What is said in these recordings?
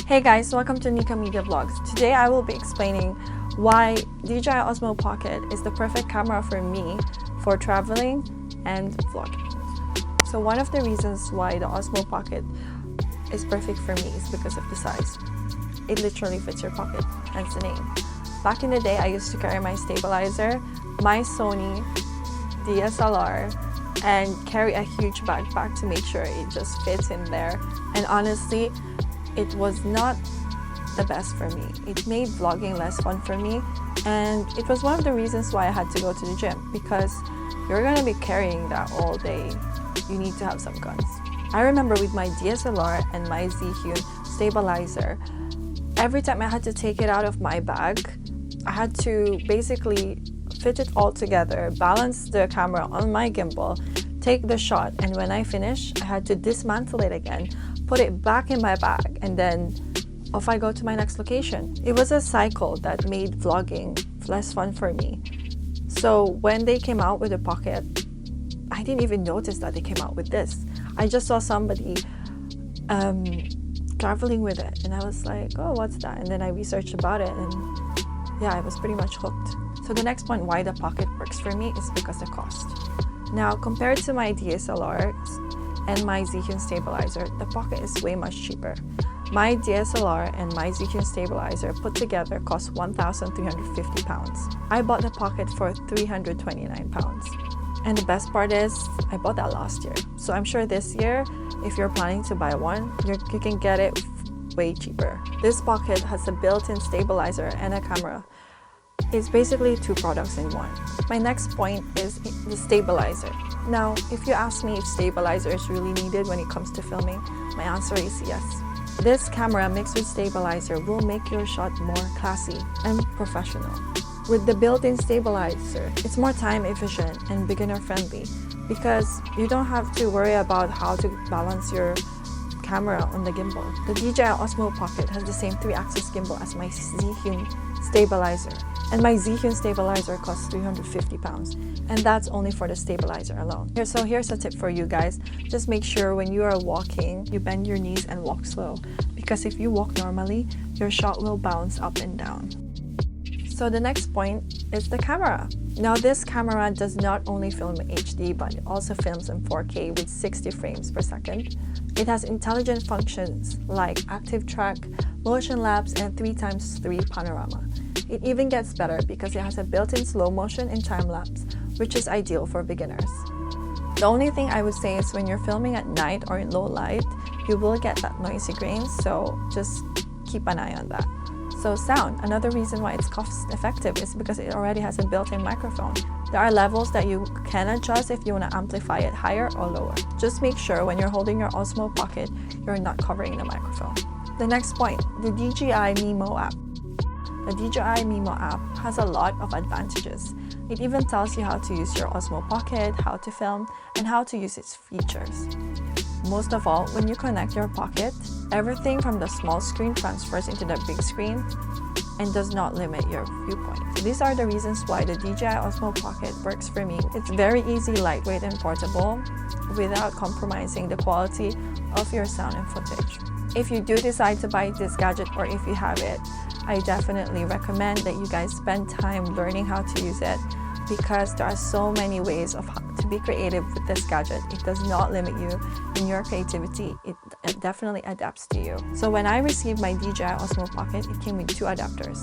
Hey guys, welcome to Nika Media Vlogs. Today I will be explaining why DJI Osmo Pocket is the perfect camera for me for traveling and vlogging. So one of the reasons why the Osmo Pocket is perfect for me is because of the size. It literally fits your pocket, hence the name. Back in the day, I used to carry my stabilizer, my Sony DSLR, and carry a huge backpack to make sure it just fits in there. And honestly, it was not the best for me. It made vlogging less fun for me, and it was one of the reasons why I had to go to the gym, because you're gonna be carrying that all day. You need to have some guns. I remember with my DSLR and my Z-Hune stabilizer, every time I had to take it out of my bag, I had to basically fit it all together, balance the camera on my gimbal, take the shot, and when I finish, I had to dismantle it again, put it back in my bag, and then off I go to my next location. It was a cycle that made vlogging less fun for me. So when they came out with a Pocket, I didn't even notice that they came out with this. I just saw somebody traveling with it, and I was like, oh, what's that? And then I researched about it, and yeah, I was pretty much hooked. So the next point why the Pocket works for me is because of cost. Now, compared to my DSLRs and my Z-Hune stabilizer, the Pocket is way much cheaper. My DSLR and my Z-Hune stabilizer put together cost £1,350. I bought the Pocket for £329. And the best part is, I bought that last year. So I'm sure this year, if you're planning to buy one, you can get it way cheaper. This Pocket has a built-in stabilizer and a camera. It's basically two products in one. My next point is the stabilizer. Now, if you ask me if stabilizer is really needed when it comes to filming, my answer is yes. This camera mixed with stabilizer will make your shot more classy and professional. With the built-in stabilizer, it's more time efficient and beginner friendly because you don't have to worry about how to balance your camera on the gimbal. The DJI Osmo Pocket has the same 3-axis gimbal as my Z-Hune stabilizer, and my Z-Hune stabilizer costs £350, and that's only for the stabilizer alone. So here's a tip for you guys. Just make sure when you are walking, you bend your knees and walk slow, because if you walk normally, your shot will bounce up and down. So the next point is the camera. Now this camera does not only film in HD, but it also films in 4K with 60 frames per second. It has intelligent functions like active track, motion lapse, and 3x3 panorama. It even gets better because it has a built-in slow motion and time lapse, which is ideal for beginners. The only thing I would say is when you're filming at night or in low light, you will get that noisy grain, so just keep an eye on that. So sound, another reason why it's cost effective is because it already has a built-in microphone. There are levels that you can adjust if you want to amplify it higher or lower. Just make sure when you're holding your Osmo Pocket, you're not covering the microphone. The next point, the DJI Mimo app. The DJI Mimo app has a lot of advantages. It even tells you how to use your Osmo Pocket, how to film, and how to use its features. Most of all, when you connect your Pocket, everything from the small screen transfers into the big screen and does not limit your viewpoint. These are the reasons why the DJI Osmo Pocket works for me. It's very easy, lightweight, and portable without compromising the quality of your sound and footage. If you do decide to buy this gadget, or if you have it, I definitely recommend that you guys spend time learning how to use it, because there are so many ways of how to be creative with this gadget. It does not limit you in your creativity. It definitely adapts to you. So when I received my DJI Osmo Pocket, it came with 2 adapters.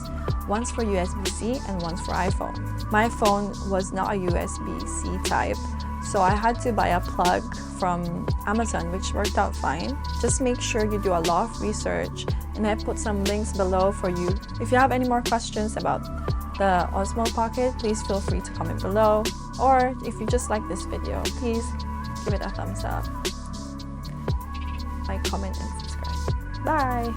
One's for USB-C and one's for iPhone. My phone was not a USB-C type, so I had to buy a plug from Amazon, which worked out fine. Just make sure you do a lot of research, and I put some links below for you. If you have any more questions about the Osmo Pocket, please feel free to comment below, or if you just like this video, please give it a thumbs up, like, comment, and subscribe. Bye!